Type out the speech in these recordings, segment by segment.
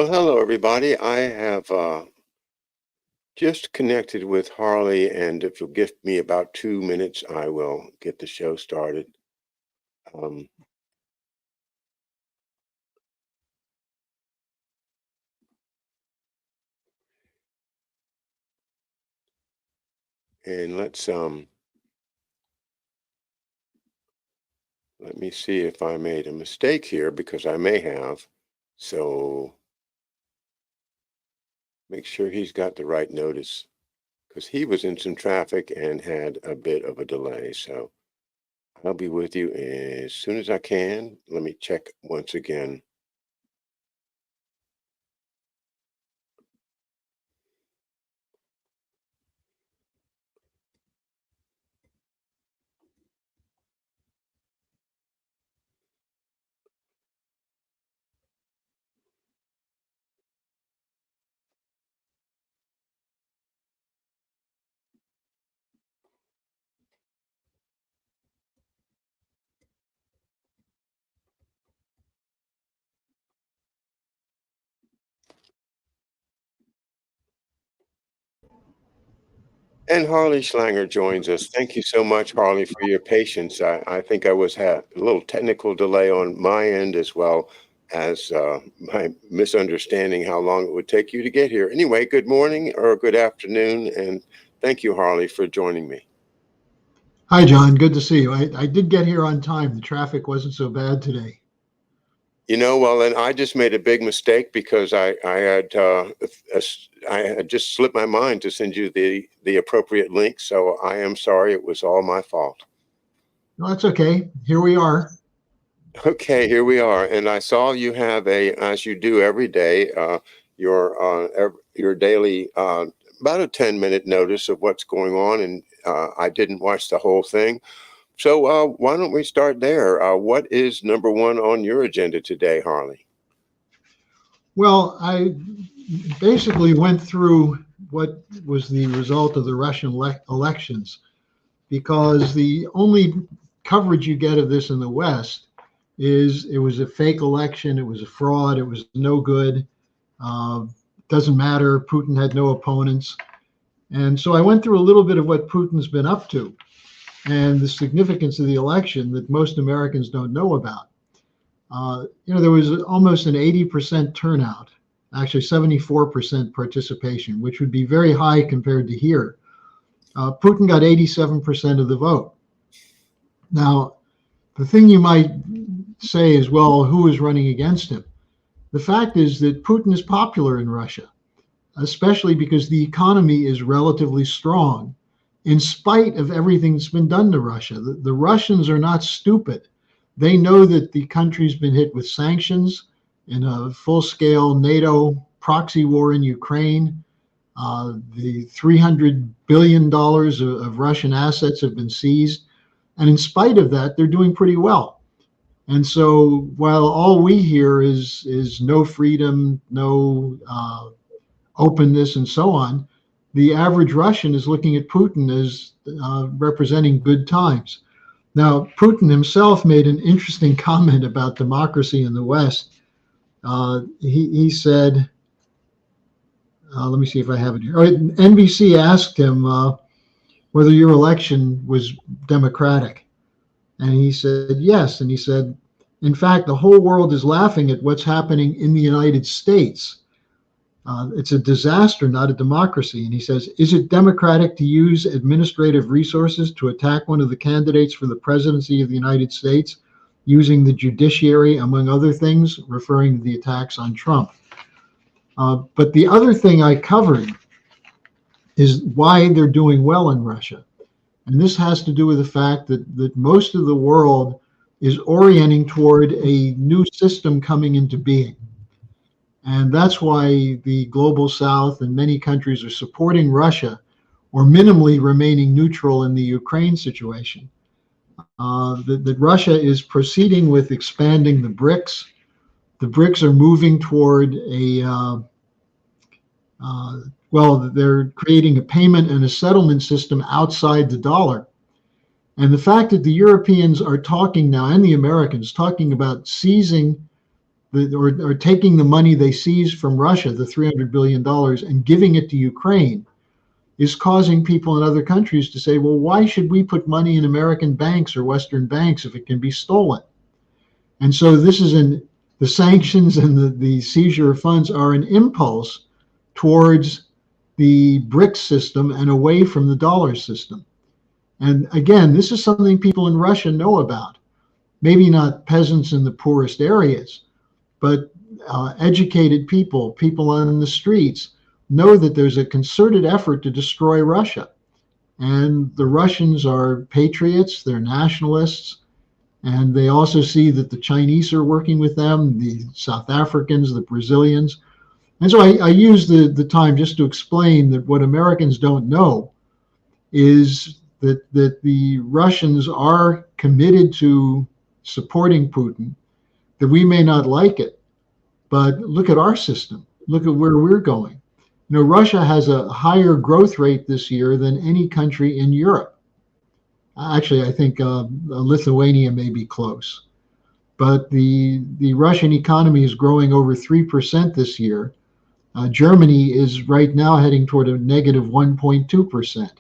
Well, hello, everybody. I have just connected with Harley, and if you'll give me about 2 minutes, I will get the show started. Um, and let me see if I made a mistake here because I may have. So make sure he's got the right notice because he was in some traffic and had a bit of a delay. So I'll be with you as soon as I can. Let me check once again. And Harley Schlanger joins us. Thank you so much, Harley, for your patience. I think I was had a little technical delay on my end as well as my misunderstanding how long it would take you to get here. Anyway, good morning or good afternoon, and thank you, Harley, for joining me. Hi, John. Good to see you. I did get here on time. The traffic wasn't so bad today. Well, and I just made a big mistake because I had just slipped my mind to send you the appropriate link. So I am sorry. It was all my fault. No, that's okay. Here we are. Okay, here we are, and I saw you have as you do every day, your daily about a 10-minute notice of what's going on, and I didn't watch the whole thing. So why don't we start there? What is number one on your agenda today, Harley? Well, I basically went through what was the result of the Russian elections because the only coverage you get of this in the West is it was a fake election, it was a fraud, it was no good, uh, doesn't matter. Putin had no opponents. And so I went through a little bit of what Putin's been up to and the significance of the election that most Americans don't know about. There was almost an 80% turnout, actually 74% participation, which would be very high compared to here. Putin got 87% of the vote. Now, the thing you might say is, well, who is running against him? The fact is that Putin is popular in Russia, especially because the economy is relatively strong in spite of everything that's been done to Russia. The Russians are not stupid. They know that the country's been hit with sanctions in a full-scale NATO proxy war in Ukraine. The $300 billion of Russian assets have been seized. And in spite of that, they're doing pretty well. And so while all we hear is no freedom, no openness, and so on, the average Russian is looking at Putin as representing good times. Now, Putin himself made an interesting comment about democracy in the West. He said, let me see if I have it here. NBC asked him whether your election was democratic. And he said, yes. And he said, in fact, the whole world is laughing at what's happening in the United States. It's a disaster, not a democracy. And he says, is it democratic to use administrative resources to attack one of the candidates for the presidency of the United States using the judiciary, among other things, referring to the attacks on Trump? But the other thing I covered is why they're doing well in Russia. And this has to do with the fact that most of the world is orienting toward a new system coming into being. And that's why the global South and many countries are supporting Russia or minimally remaining neutral in the Ukraine situation. That Russia is proceeding with expanding the BRICS. The BRICS are moving toward they're creating a payment and a settlement system outside the dollar. And the fact that the Europeans are talking now, and the Americans, talking about seizing or taking the money they seized from Russia, the $300 billion, and giving it to Ukraine, is causing people in other countries to say, well, why should we put money in American banks or Western banks if it can be stolen? And so this is the sanctions and the seizure of funds are an impulse towards the BRICS system and away from the dollar system. And again, this is something people in Russia know about. Maybe not peasants in the poorest areas, but educated people, people on the streets, know that there's a concerted effort to destroy Russia. And the Russians are patriots, they're nationalists, and they also see that the Chinese are working with them, the South Africans, the Brazilians. And so I use the time just to explain that what Americans don't know is that the Russians are committed to supporting Putin, that we may not like it, but look at our system. Look at where we're going. You know, Russia has a higher growth rate this year than any country in Europe. Actually, I think Lithuania may be close. But the Russian economy is growing over 3% this year. Germany is right now heading toward a negative 1.2%.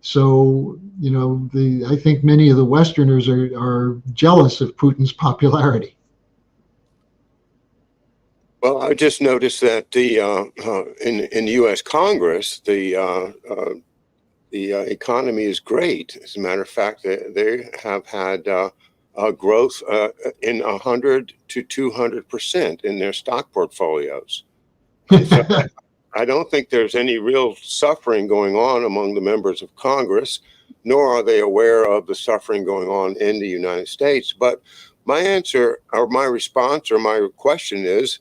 So, you know, I think many of the Westerners are jealous of Putin's popularity. Well, I just noticed that in the U.S. Congress, the economy is great. As a matter of fact, they have had growth in 100 to 200% in their stock portfolios. And so I don't think there's any real suffering going on among the members of Congress, nor are they aware of the suffering going on in the United States. But my answer or my response or my question is,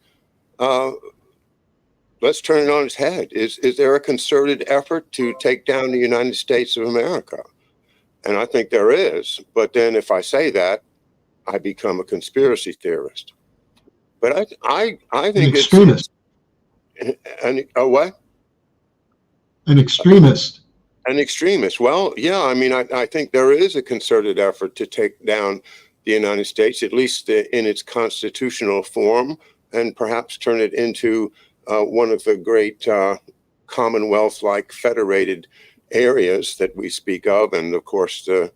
let's turn it on its head. Is there a concerted effort to take down the United States of America? And I think there is. But then if I say that, I become a conspiracy theorist. But I think an extremist. A what? An extremist. An extremist. Well, yeah, I mean, I think there is a concerted effort to take down the United States, at least in its constitutional form, and perhaps turn it into one of the great Commonwealth-like federated areas that we speak of, and of course the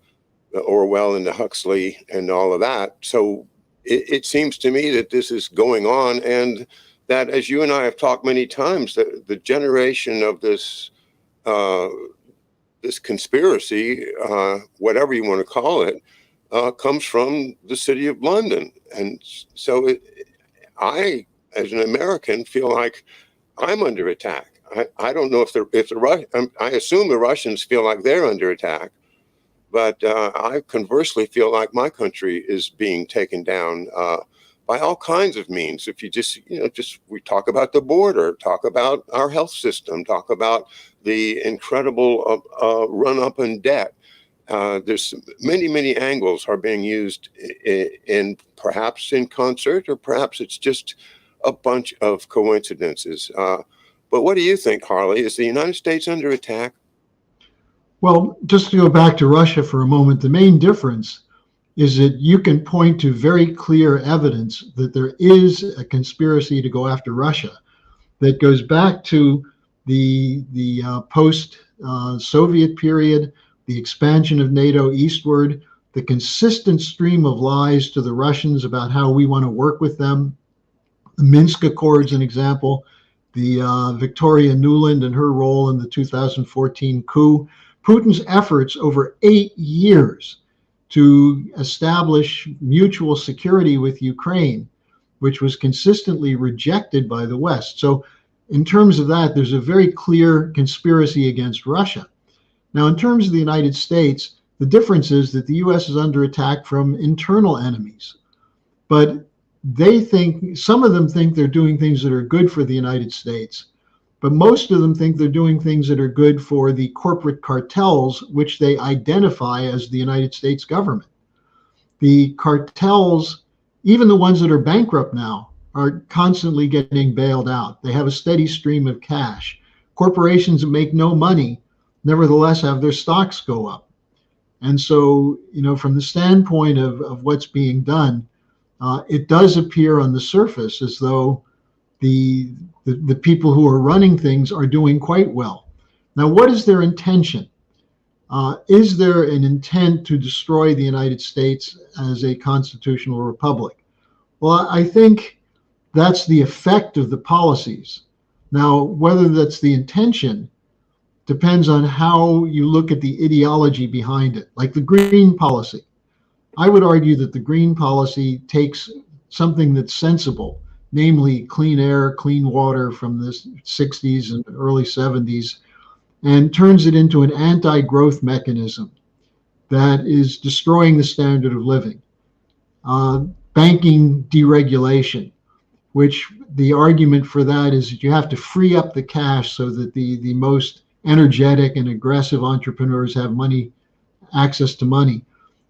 Orwell and the Huxley and all of that. So it seems to me that this is going on, and that, as you and I have talked many times, the generation of this this conspiracy, whatever you want to call it, comes from the city of London. And so I, as an American, feel like I'm under attack. I don't know I assume the Russians feel like they're under attack, but I conversely feel like my country is being taken down by all kinds of means. If you we talk about the border, talk about our health system, talk about the incredible run up in debt. There's many angles are being used in perhaps in concert, or perhaps it's just a bunch of coincidences. But what do you think, Harley? Is the United States under attack? Well, just to go back to Russia for a moment, the main difference is that you can point to very clear evidence that there is a conspiracy to go after Russia that goes back to the post-Soviet period, the expansion of NATO eastward, the consistent stream of lies to the Russians about how we want to work with them. The Minsk Accords, an example, the Victoria Nuland and her role in the 2014 coup, Putin's efforts over 8 years to establish mutual security with Ukraine, which was consistently rejected by the West. So in terms of that, there's a very clear conspiracy against Russia. Now, in terms of the United States, the difference is that the US is under attack from internal enemies. But some of them think they're doing things that are good for the United States, but most of them think they're doing things that are good for the corporate cartels, which they identify as the United States government. The cartels, even the ones that are bankrupt now, are constantly getting bailed out. They have a steady stream of cash. Corporations that make no money, nevertheless, have their stocks go up. And so, from the standpoint of what's being done, it does appear on the surface as though the people who are running things are doing quite well. Now, what is their intention? Is there an intent to destroy the United States as a constitutional republic? Well, I think that's the effect of the policies. Now, whether that's the intention depends on how you look at the ideology behind it, like the green policy. I would argue that the green policy takes something that's sensible, namely clean air, clean water from the 60s and early 70s, and turns it into an anti-growth mechanism that is destroying the standard of living. Banking deregulation, which the argument for that is that you have to free up the cash so that the most energetic and aggressive entrepreneurs have access to money.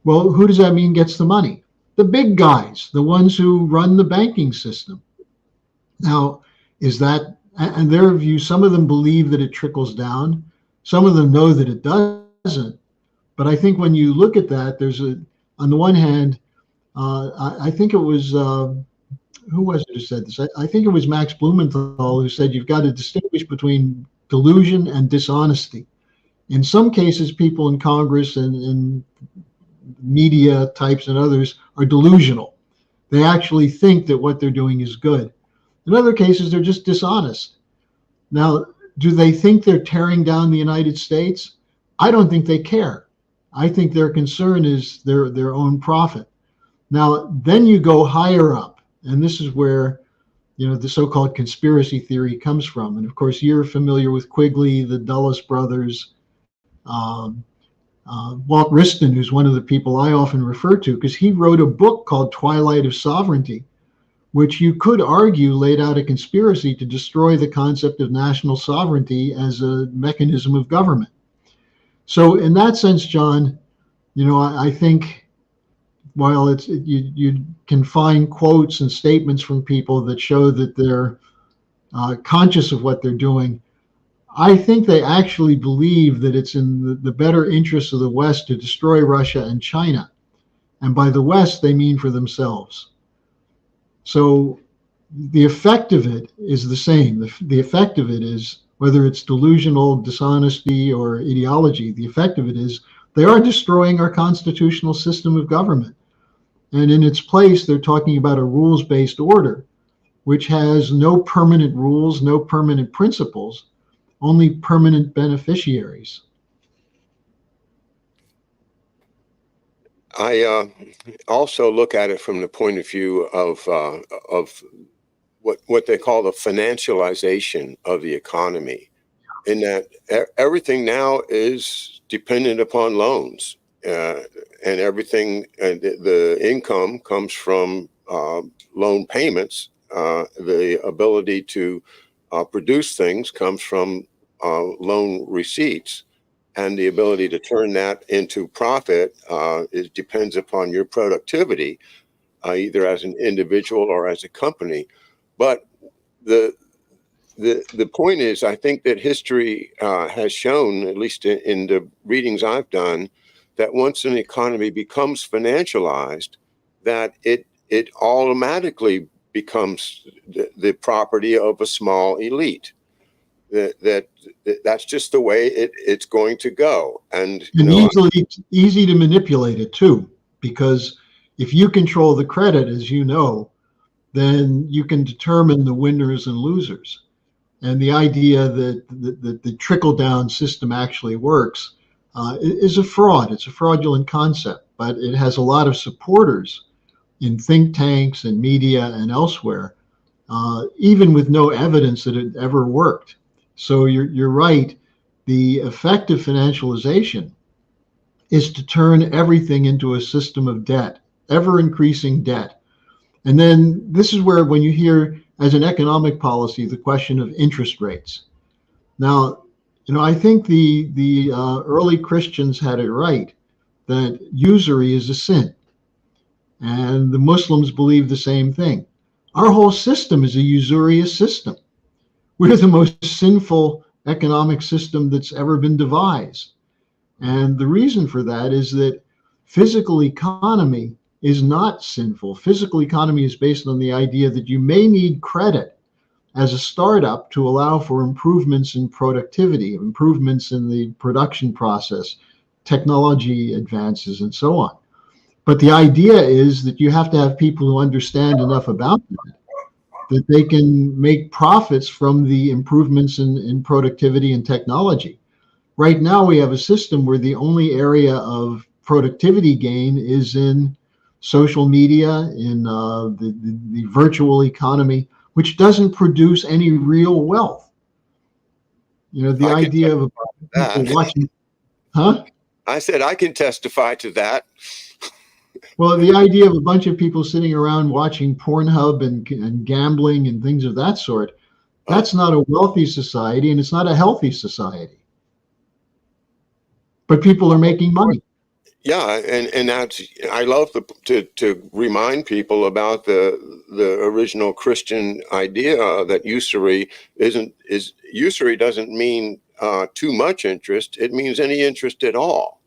Well, who does that mean gets the money? The big guys, the ones who run the banking system. Now, is that, and their view, some of them believe that it trickles down. Some of them know that it doesn't. But I think when you look at that, on the one hand, I think it was, who was it who said this? I think it was Max Blumenthal who said you've got to distinguish between delusion and dishonesty. In some cases, people in Congress and media types and others are delusional. They actually think that what they're doing is good. In other cases, they're just dishonest. Now, do they think they're tearing down the United States? I don't think they care. I think their concern is their own profit. Now, then you go higher up, and this is where the so-called conspiracy theory comes from. And of course, you're familiar with Quigley, the Dulles brothers, Walt Wriston, who's one of the people I often refer to, because he wrote a book called Twilight of Sovereignty, which you could argue laid out a conspiracy to destroy the concept of national sovereignty as a mechanism of government. So in that sense, John, I think while you can find quotes and statements from people that show that they're conscious of what they're doing, I think they actually believe that it's in the better interests of the West to destroy Russia and China. And by the West, they mean for themselves. So the effect of it is the same. The effect of it is, whether it's delusional, dishonesty, or ideology, the effect of it is they are destroying our constitutional system of government. And in its place, they're talking about a rules-based order, which has no permanent rules, no permanent principles, only permanent beneficiaries. I also look at it from the point of view of what they call the financialization of the economy, in that everything now is dependent upon loans, and everything, the income comes from loan payments. The ability to produce things comes from loan receipts. And the ability to turn that into profit it depends upon your productivity, either as an individual or as a company. But the point is, I think that history has shown, at least in the readings I've done, that once an economy becomes financialized, that it automatically becomes the property of a small elite. That's just the way it's going to go. And easy to manipulate it too, because if you control the credit, as you know, then you can determine the winners and losers. And the idea that the trickle-down system actually works is a fraud. It's a fraudulent concept, but it has a lot of supporters in think tanks and media and elsewhere, even with no evidence that it ever worked. So you're right. The effect of financialization is to turn everything into a system of debt, ever increasing debt. And then this is where, when you hear as an economic policy, the question of interest rates. Now, I think the early Christians had it right, that usury is a sin. And the Muslims believe the same thing. Our whole system is a usurious system. We're the most sinful economic system that's ever been devised. And the reason for that is that physical economy is not sinful. Physical economy is based on the idea that you may need credit as a startup to allow for improvements in productivity, improvements in the production process, technology advances, and so on. But the idea is that you have to have people who understand enough about that they can make profits from the improvements in productivity and technology. Right now, we have a system where the only area of productivity gain is in social media, in the virtual economy, which doesn't produce any real wealth. You know, the I can idea of people that. watching, huh? I said I can testify to that. Well, the idea of a bunch of people sitting around watching Pornhub and gambling and things of that sort, Uh, that's not a wealthy society and it's not a healthy society. But people are making money. yeah, and that's I love to remind people about the original Christian idea that usury doesn't mean too much interest. It means any interest at all,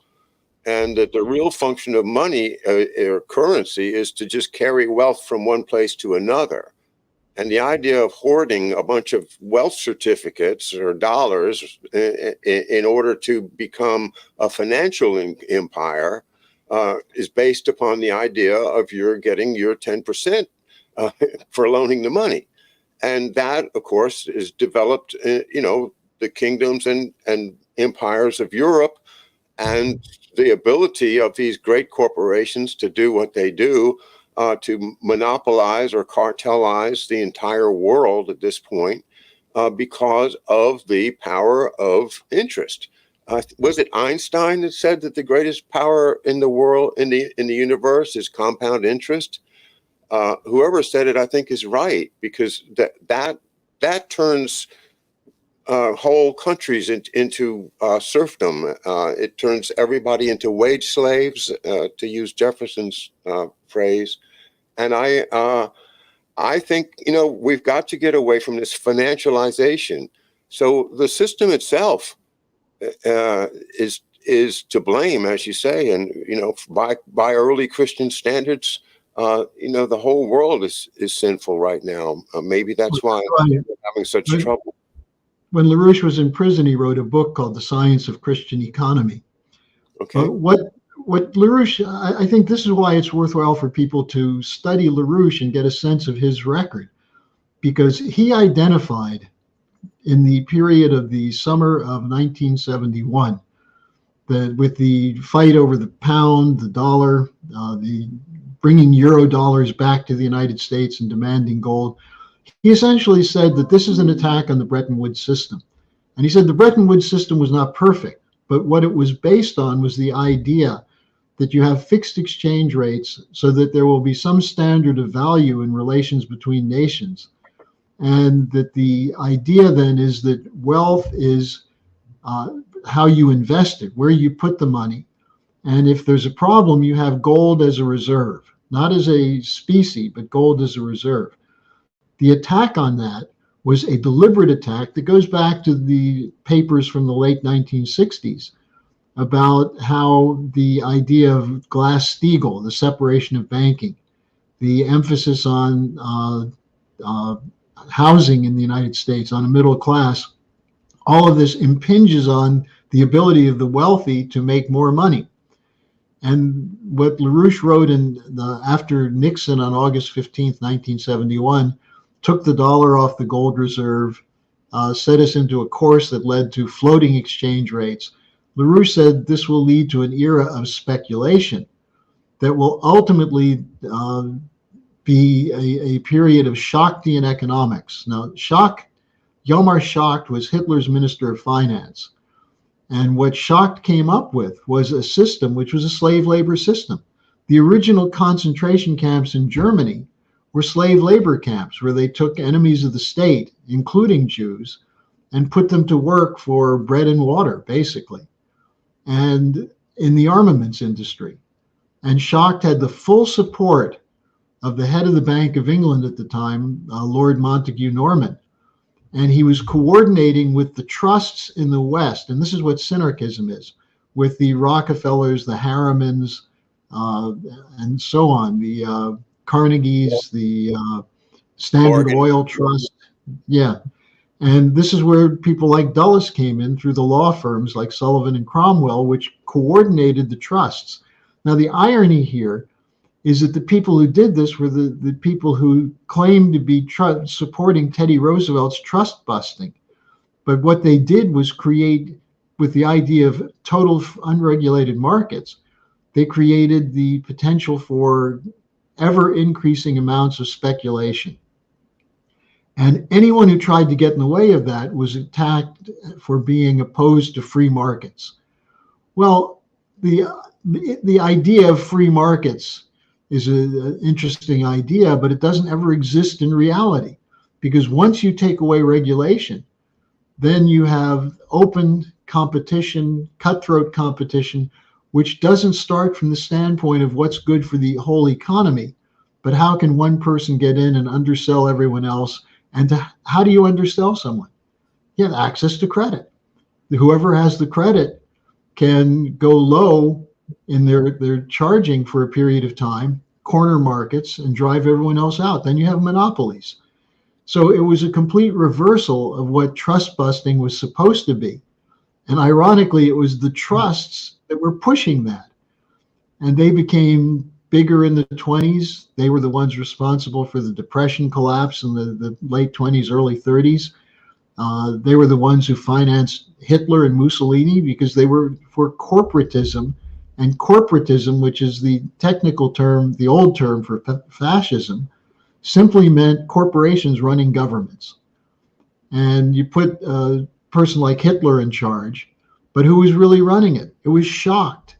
and that the real function of money or currency is to just carry wealth from one place to another. And the idea of hoarding a bunch of wealth certificates or dollars in order to become a financial empire is based upon the idea of you're getting your 10% for loaning the money. And that, of course, is developed, the kingdoms and empires of Europe, and the ability of these great corporations to do what they do, to monopolize or cartelize the entire world at this point, because of the power of interest. Was it Einstein that said that the greatest power in the world, in the universe, is compound interest? Whoever said it, I think, is right, because that turns whole countries into serfdom. It turns everybody into wage slaves, to use Jefferson's phrase. And I think, we've got to get away from this financialization. So the system itself is to blame, as you say, and by early Christian standards, the whole world is sinful right now. Maybe that's why we're having such trouble. When LaRouche was in prison, he wrote a book called The Science of Christian Economy. Okay. But what LaRouche, I think this is why it's worthwhile for people to study LaRouche and get a sense of his record, because he identified in the period of the summer of 1971 that with the fight over the pound, the dollar, the bringing euro dollars back to the United States and demanding gold, he essentially said that this is an attack on the Bretton Woods system. And he said the Bretton Woods system was not perfect, but what it was based on was the idea that you have fixed exchange rates so that there will be some standard of value in relations between nations. And that the idea then is that wealth is how you invest it, where you put the money. And if there's a problem, you have gold as a reserve, not as a specie, but gold as a reserve. The attack on that was a deliberate attack that goes back to the papers from the late 1960s about how the idea of Glass-Steagall, the separation of banking, the emphasis on housing in the United States, on a middle class, all of this impinges on the ability of the wealthy to make more money. And what LaRouche wrote after Nixon on August 15th, 1971, took the dollar off the gold reserve, set us into a course that led to floating exchange rates. LaRouche said this will lead to an era of speculation that will ultimately be a period of Schachtian economics. Now, Hjalmar Schacht was Hitler's Minister of Finance. And what Schacht came up with was a system which was a slave labor system. The original concentration camps in Germany were slave labor camps where they took enemies of the state, including Jews, and put them to work for bread and water, basically, and in the armaments industry. And Schacht had the full support of the head of the Bank of England at the time, Lord Montague Norman. And he was coordinating with the trusts in the West, and this is what synarchism is, with the Rockefellers, the Harrimans, and so on. The Carnegies, the Standard Morgan. Oil Trust. Yeah. And this is where people like Dulles came in through the law firms like Sullivan and Cromwell, which coordinated the trusts. Now, the irony here is that the people who did this were the people who claimed to be supporting Teddy Roosevelt's trust busting. But what they did was create, with the idea of total unregulated markets, they created the potential for ever increasing amounts of speculation. And anyone who tried to get in the way of that was attacked for being opposed to free markets. Well, the idea of free markets is an interesting idea, but it doesn't ever exist in reality, because once you take away regulation, then you have open competition, cutthroat competition, which doesn't start from the standpoint of what's good for the whole economy, but how can one person get in and undersell everyone else? And how do you undersell someone? You have access to credit. Whoever has the credit can go low in their charging for a period of time, corner markets, and drive everyone else out. Then you have monopolies. So it was a complete reversal of what trust busting was supposed to be. And ironically, it was the trusts that were pushing that. And they became bigger in the 20s. They were the ones responsible for the Depression collapse in the late 20s, early 30s. They were the ones who financed Hitler and Mussolini because they were for corporatism. And corporatism, which is the technical term, the old term for fascism, simply meant corporations running governments. And you put a person like Hitler in charge, but who was really running it? It was Schacht,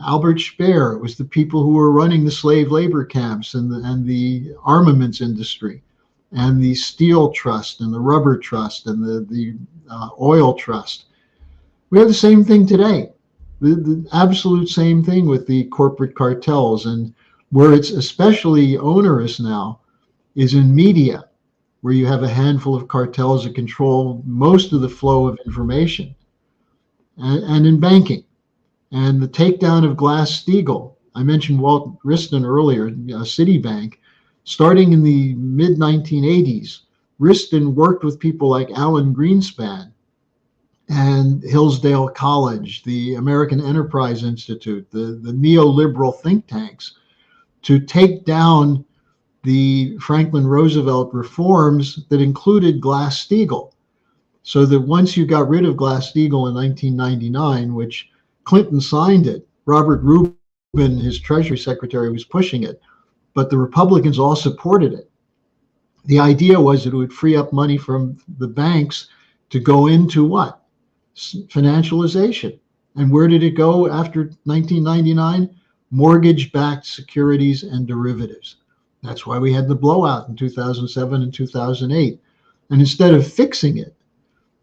Albert Speer. It was the people who were running the slave labor camps and the armaments industry, and the steel trust and the rubber trust and the oil trust. We have the same thing today, the absolute same thing with the corporate cartels. And where it's especially onerous now is in media, where you have a handful of cartels that control most of the flow of information, and in banking. And the takedown of Glass-Steagall, I mentioned Walt Wriston earlier, Citibank, starting in the mid-1980s, Wriston worked with people like Alan Greenspan and Hillsdale College, the American Enterprise Institute, the neoliberal think tanks, to take down the Franklin Roosevelt reforms that included Glass-Steagall. So that once you got rid of Glass-Steagall in 1999, which Clinton signed it, Robert Rubin, his Treasury Secretary, was pushing it, but the Republicans all supported it. The idea was that it would free up money from the banks to go into what? Financialization. And where did it go after 1999? Mortgage-backed securities and derivatives. That's why we had the blowout in 2007 and 2008. And instead of fixing it,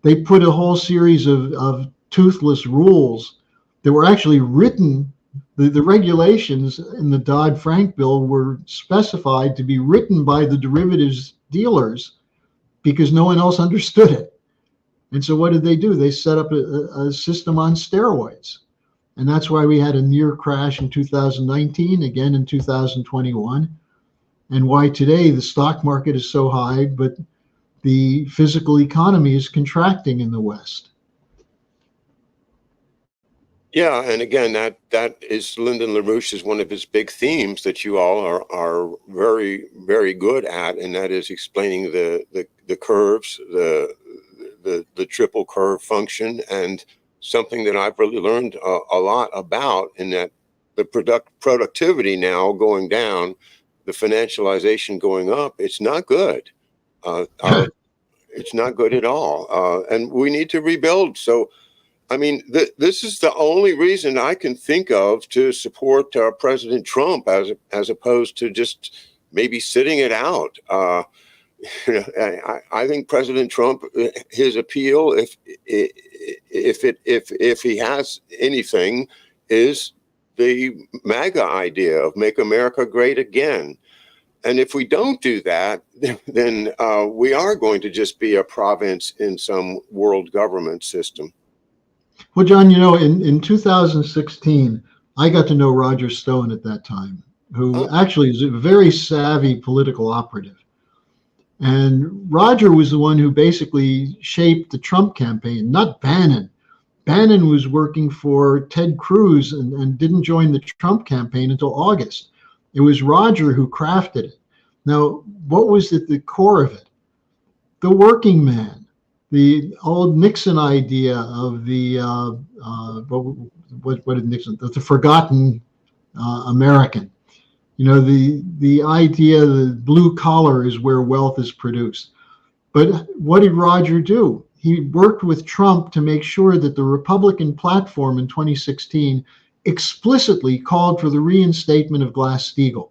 they put a whole series of toothless rules that were actually written. The regulations in the Dodd-Frank bill were specified to be written by the derivatives dealers because no one else understood it. And so what did they do? They set up a system on steroids. And that's why we had a near crash in 2019, again in 2021, and why today the stock market is so high, but the physical economy is contracting in the West. Yeah, and again, that is Lyndon LaRouche is one of his big themes that you all are very, very good at, and that is explaining the curves, the triple curve function, and something that I've really learned a lot about, in that the productivity now going down, the financialization going up. It's not good. It's not good at all, and we need to rebuild. So, I mean, this is the only reason I can think of to support President Trump, as opposed to just maybe sitting it out. I think President Trump, his appeal, if he has anything, is the MAGA idea of make America great again. And if we don't do that, then we are going to just be a province in some world government system. Well, John, in 2016, I got to know Roger Stone at that time, who Oh, actually is a very savvy political operative. And Roger was the one who basically shaped the Trump campaign, not Bannon. Bannon was working for Ted Cruz and didn't join the Trump campaign until August. It was Roger who crafted it. Now, what was at the core of it? The working man, the old Nixon idea of the what did Nixon, the forgotten American. You know, the idea that blue collar is where wealth is produced. But what did Roger do? He worked with Trump to make sure that the Republican platform in 2016 explicitly called for the reinstatement of Glass-Steagall.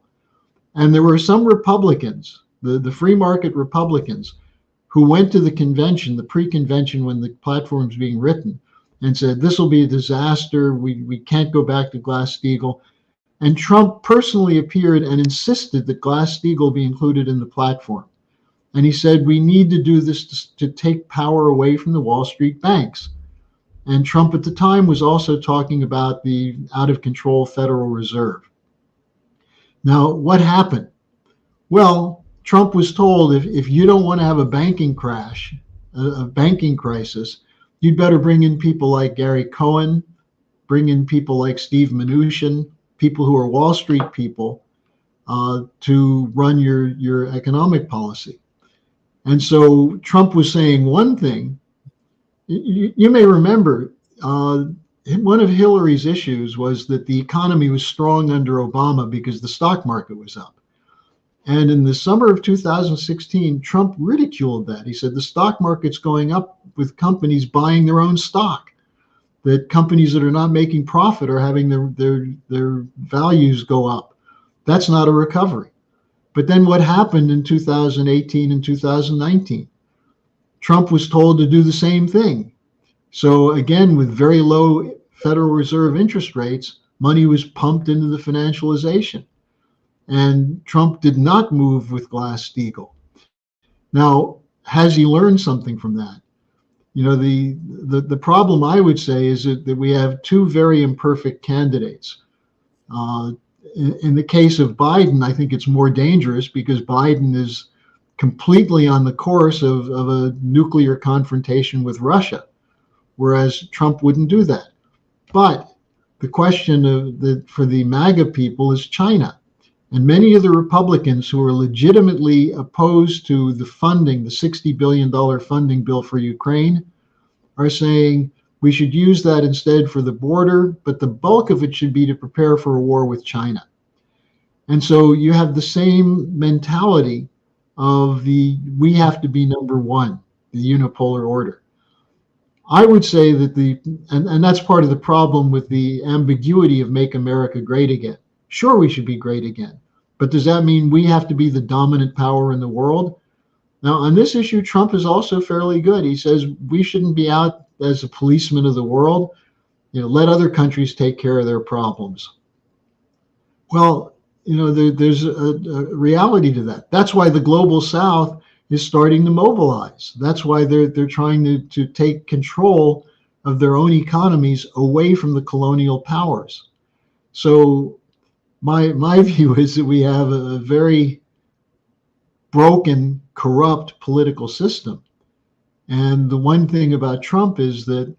And there were some Republicans, the free market Republicans, who went to the convention, the pre-convention when the platform was being written, and said, this will be a disaster. We can't go back to Glass-Steagall. And Trump personally appeared and insisted that Glass-Steagall be included in the platform. And he said, we need to do this to take power away from the Wall Street banks. And Trump at the time was also talking about the out of control Federal Reserve. Now, what happened? Well, Trump was told, if you don't want to have a banking crash, a banking crisis, you'd better bring in people like Gary Cohn, bring in people like Steve Mnuchin, people who are Wall Street people, to run your economic policy. And so Trump was saying one thing. You may remember one of Hillary's issues was that the economy was strong under Obama because the stock market was up. And in the summer of 2016, Trump ridiculed that. He said the stock market's going up with companies buying their own stock, that companies that are not making profit are having their values go up. That's not a recovery. But then what happened in 2018 and 2019? Trump was told to do the same thing. So again, with very low Federal Reserve interest rates, money was pumped into the financialization. And Trump did not move with Glass-Steagall. Now, has he learned something from that? You know, the problem I would say is that we have two very imperfect candidates. In the case of Biden, I think it's more dangerous because Biden is completely on the course of a nuclear confrontation with Russia, whereas Trump wouldn't do that. But the question for the MAGA people is China. And many of the Republicans who are legitimately opposed to the funding, the $60 billion funding bill for Ukraine, are saying we should use that instead for the border, but the bulk of it should be to prepare for a war with China. And so you have the same mentality of we have to be number one, the unipolar order. I would say that and that's part of the problem with the ambiguity of Make America Great Again. Sure, we should be great again. But does that mean we have to be the dominant power in the world? Now, on this issue, Trump is also fairly good. He says we shouldn't be out as a policeman of the world. You know, let other countries take care of their problems. Well, you know, there's a reality to that. That's why the global South is starting to mobilize. That's why they're trying to take control of their own economies away from the colonial powers. So my view is that we have a very broken, corrupt political system. And the one thing about Trump is that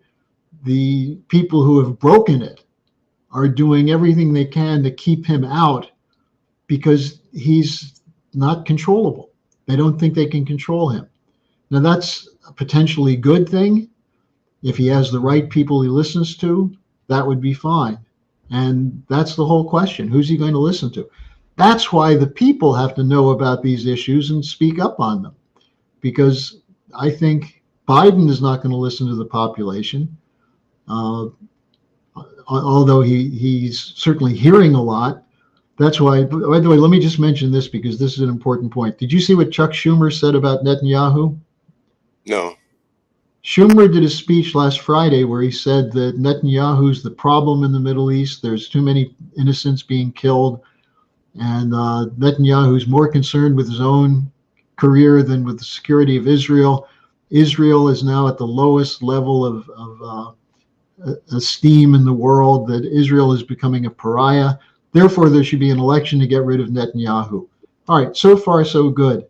the people who have broken it are doing everything they can to keep him out because he's not controllable. They don't think they can control him. Now, that's a potentially good thing. If he has the right people he listens to, that would be fine. And that's the whole question. Who's he going to listen to? That's why the people have to know about these issues and speak up on them. Because I think Biden is not going to listen to the population, although he's certainly hearing a lot. That's why, by the way, let me just mention this because this is an important point. Did you see what Chuck Schumer said about Netanyahu? no. Schumer did a speech last Friday where he said that Netanyahu's the problem in the Middle East. There's too many innocents being killed. And Netanyahu's more concerned with his own career than with the security of Israel. Israel is now at the lowest level of esteem in the world, that Israel is becoming a pariah. Therefore, there should be an election to get rid of Netanyahu. All right, so far so good.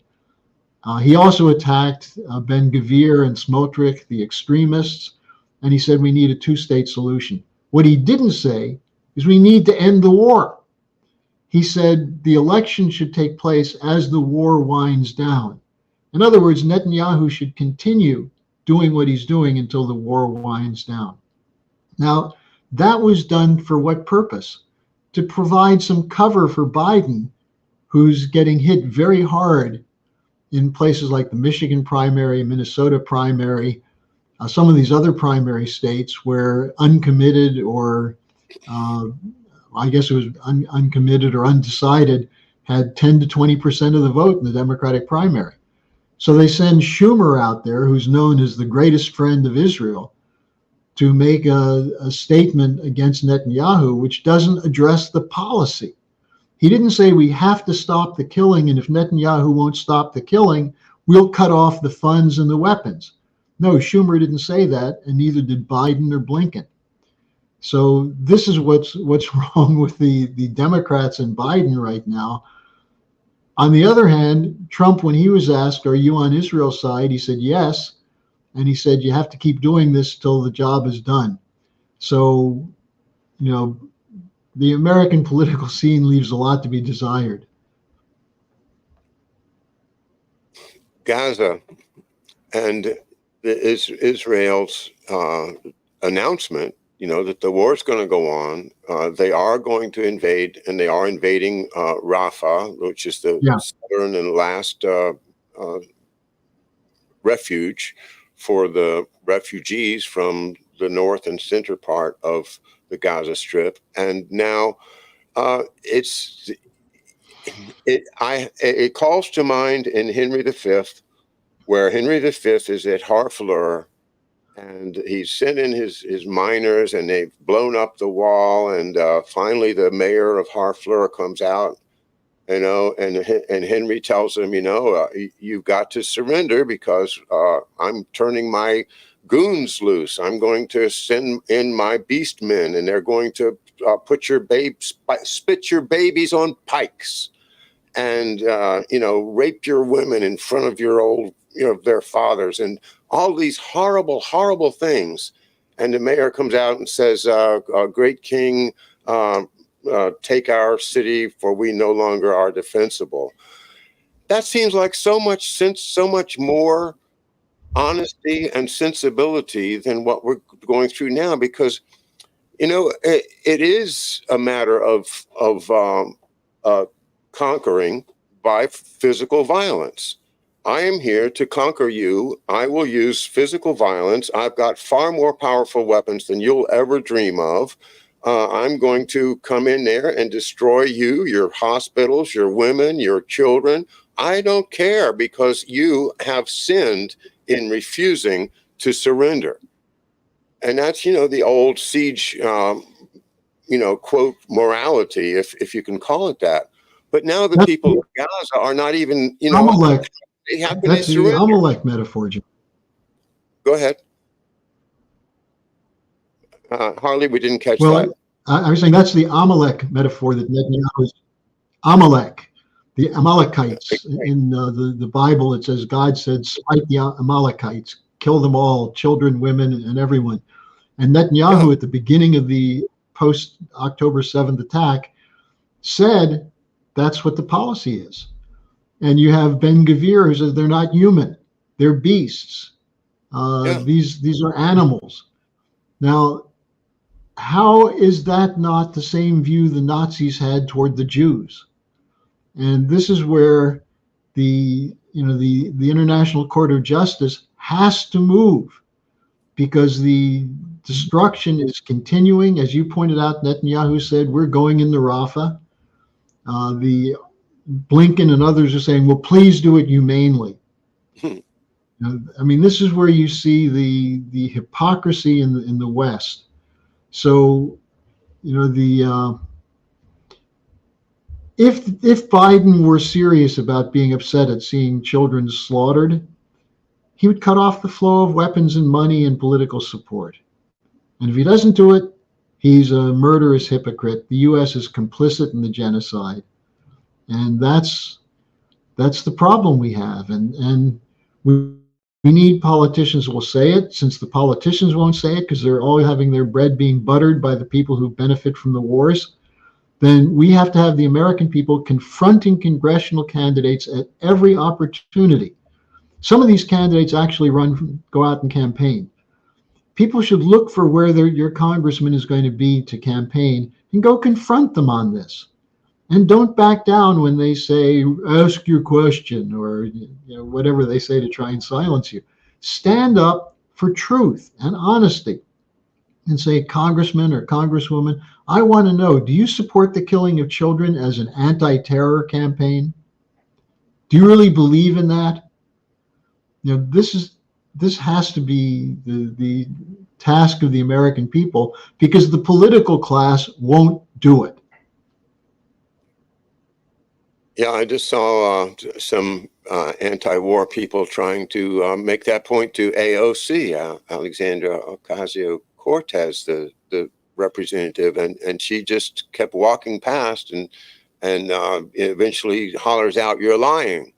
He also attacked Ben-Gvir and Smotrich, the extremists, and he said we need a two-state solution. What he didn't say is we need to end the war. He said the election should take place as the war winds down. In other words, Netanyahu should continue doing what he's doing until the war winds down. Now, that was done for what purpose? To provide some cover for Biden, who's getting hit very hard in places like the Michigan primary, Minnesota primary, some of these other primary states where uncommitted or I guess it was uncommitted or undecided had 10 to 20% of the vote in the Democratic primary. So they send Schumer out there, who's known as the greatest friend of Israel, to make a statement against Netanyahu, which doesn't address the policy. He didn't say we have to stop the killing, and if Netanyahu won't stop the killing, we'll cut off the funds and the weapons. No, Schumer didn't say that, and neither did Biden or Blinken. So this is what's wrong with the Democrats and Biden right now. On the other hand, Trump, when he was asked, are you on Israel's side? He said, yes. And he said, you have to keep doing this till the job is done. So, you know, the American political scene leaves a lot to be desired. Gaza and Israel's announcement, you know, that the war is going to go on. They are going to invade, and they are invading Rafah, which is the southern and last refuge for the refugees from the north and center part of the Gaza Strip. And now it calls to mind in Henry V, where Henry V is at Harfleur, and he's sent in his miners, and they've blown up the wall. And finally, the mayor of Harfleur comes out, you know, and Henry tells him, you know, you've got to surrender because I'm turning my goons loose. I'm going to send in my beast men, and they're going to spit your babies on pikes, and you know, rape your women in front of your old, you know, their fathers, and all these horrible, horrible things. And the mayor comes out and says, "Great king, take our city, for we no longer are defensible." That seems like so much sense, so much more honesty and sensibility than what we're going through now, because, you know, it is a matter of conquering by physical violence. I am here to conquer you. I will use physical violence. I've got far more powerful weapons than you'll ever dream of. I'm going to come in there and destroy you, your hospitals, your women, your children. I don't care, because you have sinned in refusing to surrender. And that's, you know, the old siege, you know, quote, morality, if you can call it that. But now the people of Gaza are not even, you know, Amalek. That's the Amalek metaphor, Jim. Go ahead. Harley, we didn't catch that. I was saying that's the Amalek metaphor that Netanyahu is. Amalek, the Amalekites. In the Bible, it says God said, smite the Amalekites, kill them all, children, women, and everyone. And Netanyahu, at the beginning of the post-October 7th attack, said that's what the policy is. And you have Ben-Gvir, who says they're not human, they're beasts. These are animals. Now, how is that not the same view the Nazis had toward the Jews? And this is where the International Court of Justice has to move, because the destruction is continuing. As you pointed out, Netanyahu said, we're going into Rafah. The Blinken and others are saying, well, please do it humanely. I mean, this is where you see the hypocrisy in the West. So, you know, if Biden were serious about being upset at seeing children slaughtered, he would cut off the flow of weapons and money and political support. And if he doesn't do it, he's a murderous hypocrite. The U.S. is complicit in the genocide, and that's the problem we have. And we need politicians who will say it. Since the politicians won't say it because they're all having their bread being buttered by the people who benefit from the wars, then we have to have the American people confronting congressional candidates at every opportunity. Some of these candidates actually go out and campaign. People should look for where your congressman is going to be to campaign and go confront them on this. And don't back down when they say, ask your question, or whatever they say to try and silence you. Stand up for truth and honesty and say, Congressman or Congresswoman, I want to know, do you support the killing of children as an anti-terror campaign? Do you really believe in that? This has to be the task of the American people, because the political class won't do it. Yeah, I just saw some anti-war people trying to make that point to AOC, Alexandra Ocasio-Cortez, the representative, and she just kept walking past and eventually hollers out, "You're lying."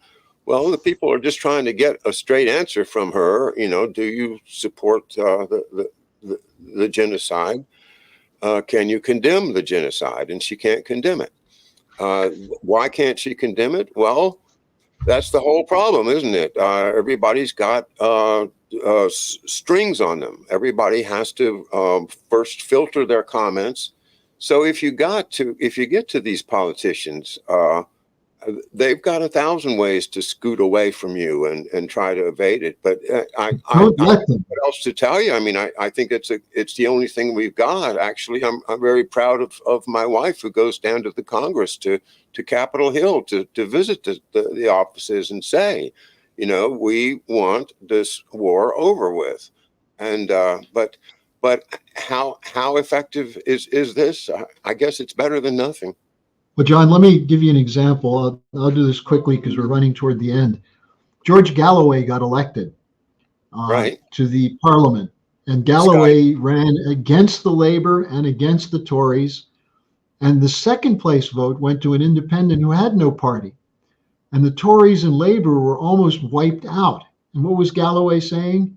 Well, the people are just trying to get a straight answer from her. Do you support the genocide? Can you condemn the genocide? And she can't condemn it. Why can't she condemn it? Well, that's the whole problem, isn't it? Everybody's got strings on them. Everybody has to first filter their comments. So if you get to these politicians, they've got 1,000 ways to scoot away from you and try to evade it. But I Don't don't know let them. what else to tell you. I mean, I think it's the only thing we've got. Actually, I'm very proud of my wife, who goes down to the Congress, to Capitol Hill, to visit the offices and say, we want this war over with. And but how effective is this? I guess it's better than nothing. Well, John, let me give you an example. I'll do this quickly because we're running toward the end. George Galloway got elected Right. to the parliament, and Scott. Galloway ran against the Labor and against the Tories. And the second place vote went to an independent who had no party. And the Tories and Labor were almost wiped out. And what was Galloway saying?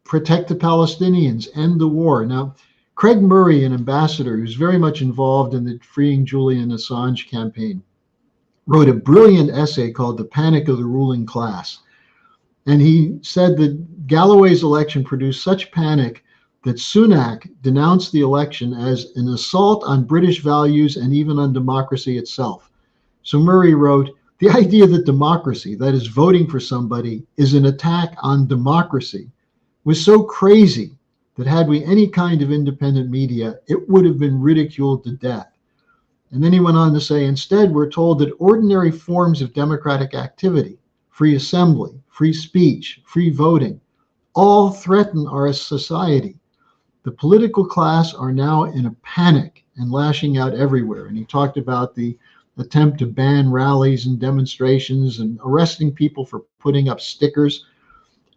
Protect the Palestinians, end the war. Now, Craig Murray, an ambassador who's very much involved in the Freeing Julian Assange campaign, wrote a brilliant essay called The Panic of the Ruling Class. And he said that Galloway's election produced such panic that Sunak denounced the election as an assault on British values and even on democracy itself. So Murray wrote, the idea that democracy, that is voting for somebody, is an attack on democracy was so crazy that had we any kind of independent media, it would have been ridiculed to death. And then he went on to say, instead, we're told that ordinary forms of democratic activity, free assembly, free speech, free voting, all threaten our society. The political class are now in a panic and lashing out everywhere. And he talked about the attempt to ban rallies and demonstrations and arresting people for putting up stickers.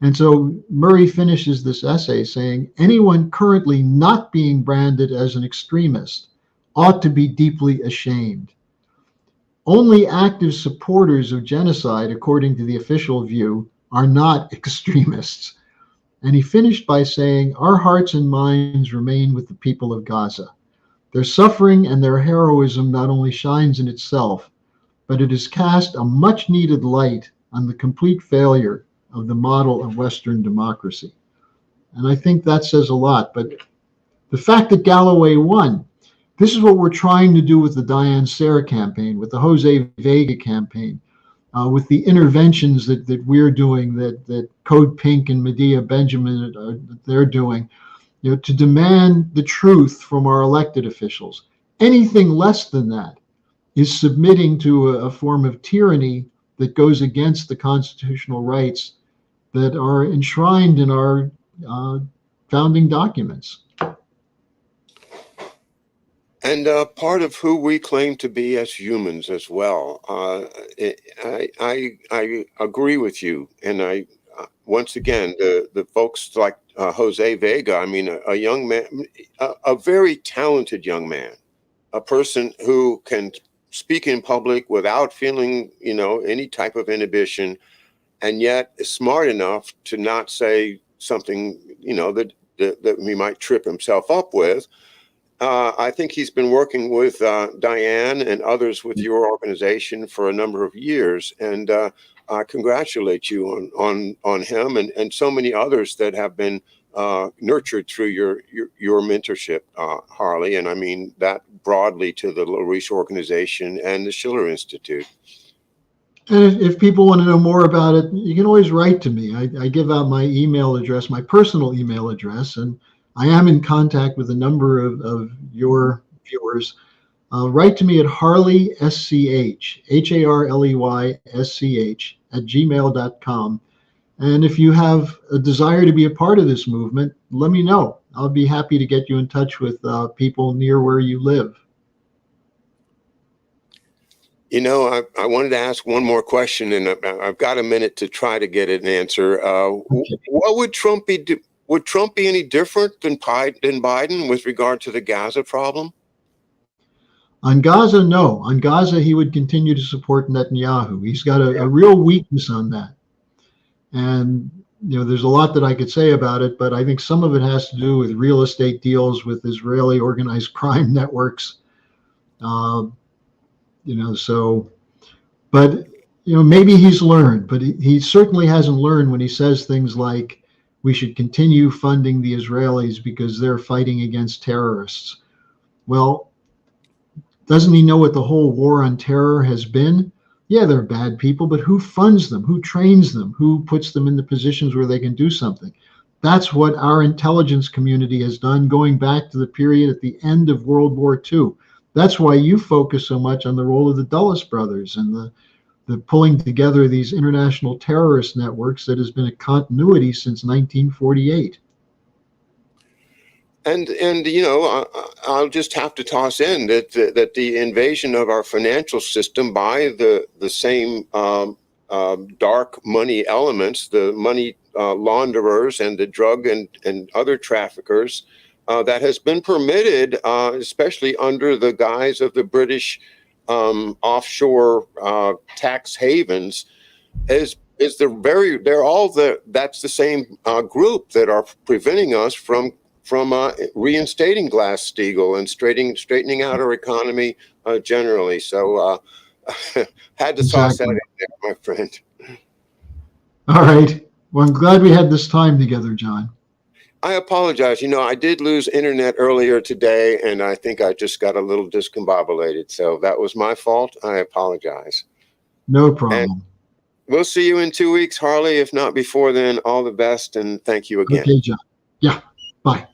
And so Murray finishes this essay saying, anyone currently not being branded as an extremist ought to be deeply ashamed. Only active supporters of genocide, according to the official view, are not extremists. And he finished by saying, our hearts and minds remain with the people of Gaza. Their suffering and their heroism not only shines in itself, but it has cast a much needed light on the complete failure of the model of Western democracy. And I think that says a lot. But the fact that Galloway won, this is what we're trying to do with the Diane Sare campaign, with the Jose Vega campaign, with the interventions that we're doing, that Code Pink and Medea Benjamin they're doing, to demand the truth from our elected officials. Anything less than that is submitting to a form of tyranny that goes against the constitutional rights that are enshrined in our founding documents. And part of who we claim to be as humans as well. I agree with you, and once again, the folks like Jose Vega. I mean, a young man, a very talented young man, a person who can speak in public without feeling, any type of inhibition, and yet is smart enough to not say something, that he might trip himself up with. I think he's been working with Diane and others with your organization for a number of years, and I congratulate you on him and so many others that have been nurtured through your mentorship, Harley, and I mean that broadly to the Little Reese organization and the Schiller Institute. And if people want to know more about it, you can always write to me. I give out my email address, my personal email address, and I am in contact with a number of your viewers. Write to me at Harley, SCH, HARLEYSCH, @gmail.com. And if you have a desire to be a part of this movement, let me know. I'll be happy to get you in touch with people near where you live. I wanted to ask one more question, and I've got a minute to try to get an answer. Okay. What would Trump be? Would Trump be any different than Biden with regard to the Gaza problem? On Gaza, no. On Gaza, he would continue to support Netanyahu. He's got a real weakness on that. And, there's a lot that I could say about it, but I think some of it has to do with real estate deals with Israeli organized crime networks. But maybe he's learned, but he certainly hasn't learned when he says things like we should continue funding the Israelis because they're fighting against terrorists. Well, doesn't he know what the whole war on terror has been? Yeah, they're bad people, but who funds them? Who trains them? Who puts them in the positions where they can do something? That's what our intelligence community has done going back to the period at the end of World War II. That's why you focus so much on the role of the Dulles brothers and the pulling together these international terrorist networks that has been a continuity since 1948. And I'll just have to toss in that the invasion of our financial system by the same dark money elements, the money launderers and the drug and other traffickers, that has been permitted, especially under the guise of the British offshore tax havens, that's the same group that are preventing us from reinstating Glass-Steagall and straightening out our economy generally. So had to toss that in there, my friend. All right. Well, I'm glad we had this time together, John. I apologize. I did lose internet earlier today, and I think I just got a little discombobulated. So that was my fault. I apologize. No problem. And we'll see you in 2 weeks, Harley. If not before then, all the best, and thank you again. Okay, John. Yeah. Bye.